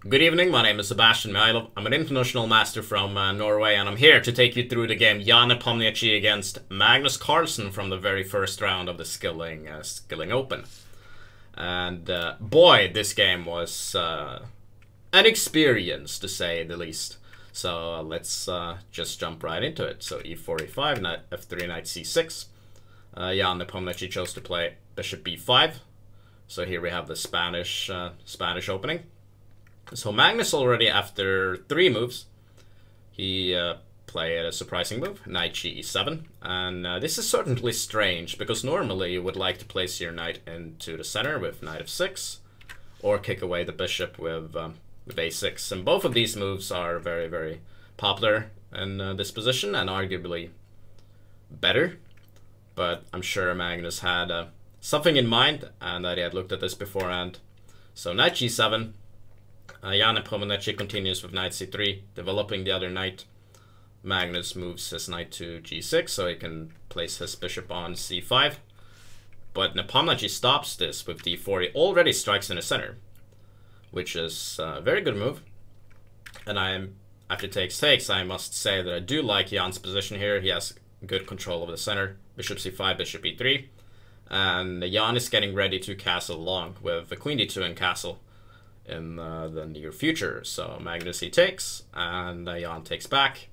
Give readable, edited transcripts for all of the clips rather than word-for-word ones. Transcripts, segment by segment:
Good evening, my name is Sebastian Mihajlov. I'm an international master from Norway, and I'm here to take you through the game Ian Nepomniachtchi against Magnus Carlsen from the very first round of the Skilling Open. And boy, this game was an experience, to say the least. So let's just jump right into it. So e4, e5, knight f3, knight c6. Ian Nepomniachtchi chose to play bishop b5. So here we have the Spanish opening. So Magnus already, after 3 moves, he played a surprising move, knight e7. And this is certainly strange, because normally you would like to place your knight into the center with knight f6, or kick away the bishop with a6. And both of these moves are very, very popular in this position, and arguably better. But I'm sure Magnus had something in mind, and that he had looked at this beforehand. So knight g7. Ian Nepomniachtchi continues with knight c3, developing the other knight. Magnus moves his knight to g6, so he can place his bishop on c5. But Nepomniachtchi stops this with d4. He already strikes in the center, which is a very good move. And after takes, I must say that I do like Ian's position here. He has good control over the center. Bishop c5, bishop e3. And Ian is getting ready to castle long with the queen d2 and castle in the near future. So Magnus he takes, and Ian takes back.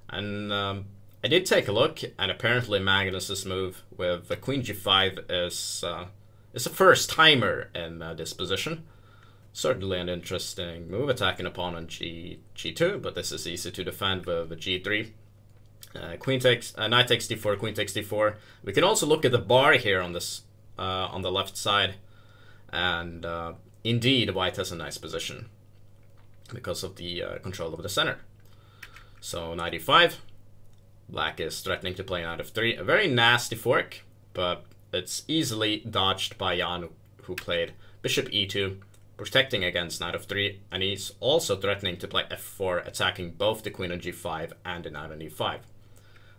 And I did take a look, and apparently Magnus's move with the queen g5 is a first timer in this position. Certainly an interesting move, attacking opponent g2, but this is easy to defend with g3. Queen takes, knight takes d4, queen takes d4. We can also look at the bar here on this on the left side, and indeed, white has a nice position because of the control of the center. So knight e5, black is threatening to play knight f3. A very nasty fork, but it's easily dodged by Ian, who played bishop e2, protecting against knight f3, and he's also threatening to play f4, attacking both the queen on g5 and the knight on e5.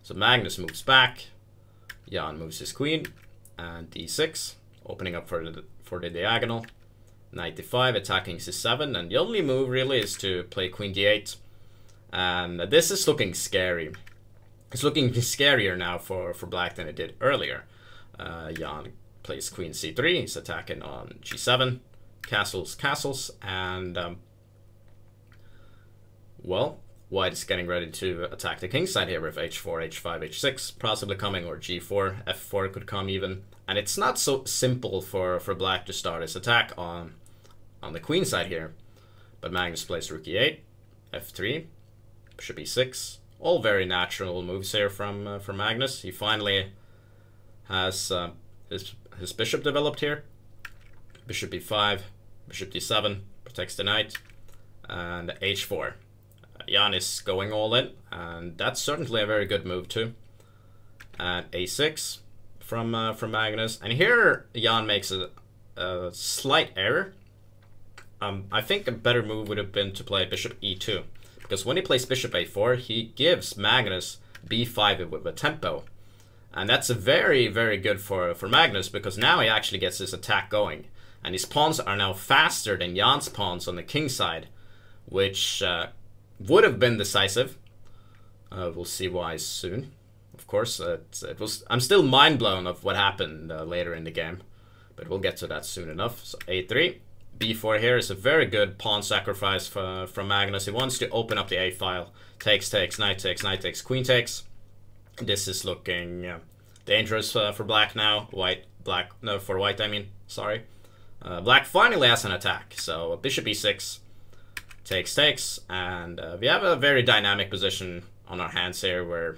So Magnus moves back, Ian moves his queen, and d6, opening up for the diagonal. Knight d5, attacking c7, and the only move really is to play queen d8. And this is looking scary. It's looking scarier now for black than it did earlier. Ian plays queen c3, he's attacking on g7, castles, and well, white is getting ready to attack the king side here with h4, h5, h6, possibly coming, or g4, f4 could come even. And it's not so simple for black to start his attack on the queen side here. But Magnus plays rook e8, f3, bishop e6. All very natural moves here from Magnus. He finally has his bishop developed here. Bishop e5, bishop d7, protects the knight, and h4. Ian is going all in, and that's certainly a very good move too. And a6 from Magnus. And here Ian makes a slight error. I think a better move would have been to play bishop e2, because when he plays bishop a4, he gives Magnus b5 with a tempo, and that's a very, very good for Magnus, because now he actually gets his attack going, and his pawns are now faster than Ian's pawns on the king side, which would have been decisive. We'll see why soon. Of course, I'm still mind blown of what happened later in the game, but we'll get to that soon enough. So a3. b4 here is a very good pawn sacrifice from Magnus. He wants to open up the a file. Takes, knight takes, queen takes. This is looking dangerous for black now. For white, I mean. Sorry. Black finally has an attack. So bishop e6, takes, and we have a very dynamic position on our hands here where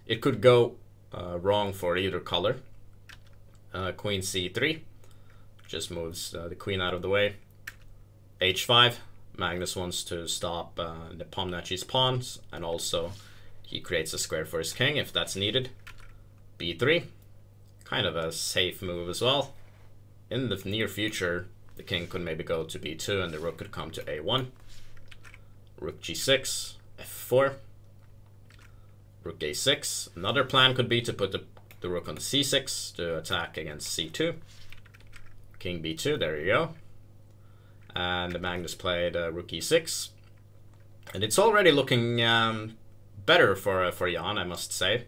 it could go wrong for either color. Queen c3. Just moves the queen out of the way. h5. Magnus wants to stop Nepomniachtchi's pawns, and also he creates a square for his king if that's needed. b3. Kind of a safe move as well. In the near future, the king could maybe go to b2 and the rook could come to a1. Rook g6, f4. Rook a6. Another plan could be to put the rook on c6 to attack against c2. King b2, there you go. And Magnus played rook e6. And it's already looking better for Jan, I must say.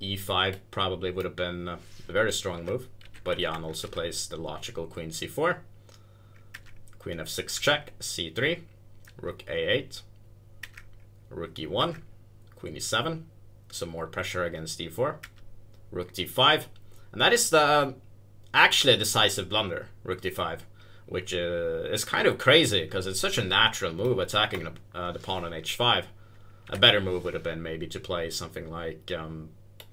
e5 probably would have been a very strong move. But Jan also plays the logical queen c4. Queen f6 check, c3. Rook a8. Rook e1. Queen e7. Some more pressure against d4. Rook d5. And that is the actually a decisive blunder, rook d5. Which is kind of crazy, because it's such a natural move, attacking the pawn on h5. A better move would have been maybe to play something like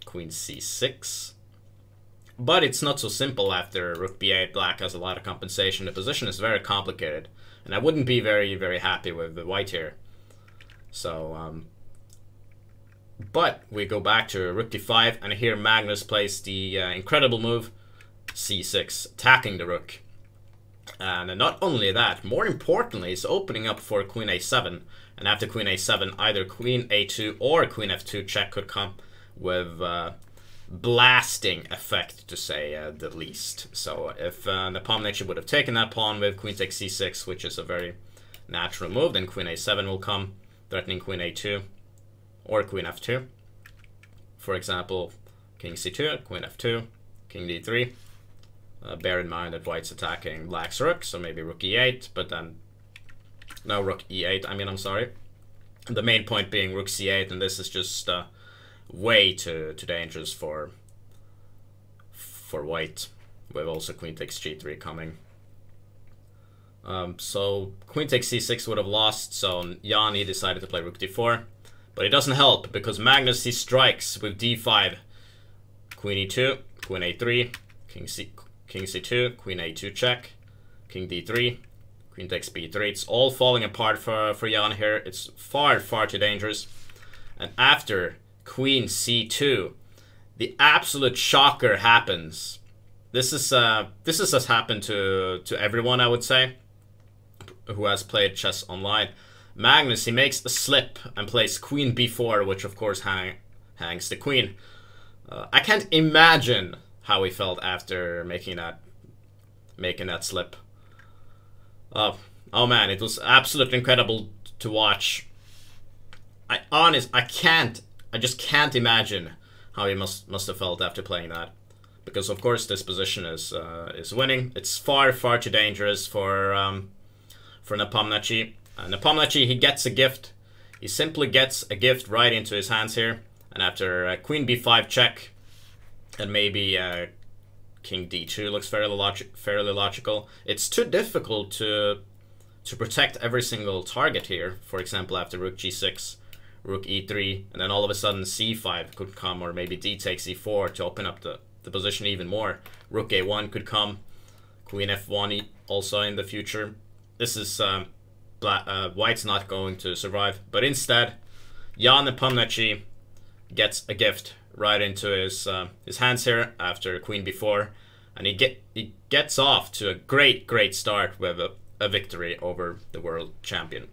queen c6. But it's not so simple after rook b8. Black has a lot of compensation. The position is very complicated. And I wouldn't be very, very happy with the white here. So, but we go back to rook d5, and here Magnus plays the incredible move c6, attacking the rook. And not only that, more importantly, is opening up for queen a7. And after queen a7, either queen a2 or queen f2 check could come with blasting effect, to say the least. So if Nepomniachtchi would have taken that pawn with queen takes c6, which is a very natural move, then queen a7 will come, threatening queen a2 or queen f2. For example, king c2, queen f2, king d3. Bear in mind that white's attacking black's rook, so maybe rook e8, but then... No, rook e8, I'm sorry. The main point being rook c8, and this is just way too dangerous for white, with also queen takes g3 coming. So queen takes c6 would have lost, so Jan, he decided to play rook d4. But it doesn't help, because Magnus, he strikes with d5. Queen e2, queen a3, king c2, queen a2 check, king d3, queen takes b3. It's all falling apart for Jan here. It's far, far too dangerous. And after queen c2, the absolute shocker happens. This has happened to everyone, I would say, who has played chess online. Magnus, he makes a slip and plays queen b4, which of course hangs the queen. I can't imagine how he felt after making that slip. Oh man, it was absolutely incredible to watch. I just can't imagine how he must have felt after playing that, because of course this position is winning. It's far, far too dangerous for Nepomniachtchi. Nepomniachtchi, he gets a gift. He simply gets a gift right into his hands here, and after queen b5 check, and maybe king d2 looks fairly logical. It's too difficult to protect every single target here. For example, after rook g6, rook e3, and then all of a sudden c5 could come, or maybe d takes e4 to open up the position even more. Rook a1 could come, queen f1 also in the future. This is white's not going to survive, but instead Ian Nepomniachtchi gets a gift right into his hands here after queen b4, and he gets off to a great start with a victory over the world champion.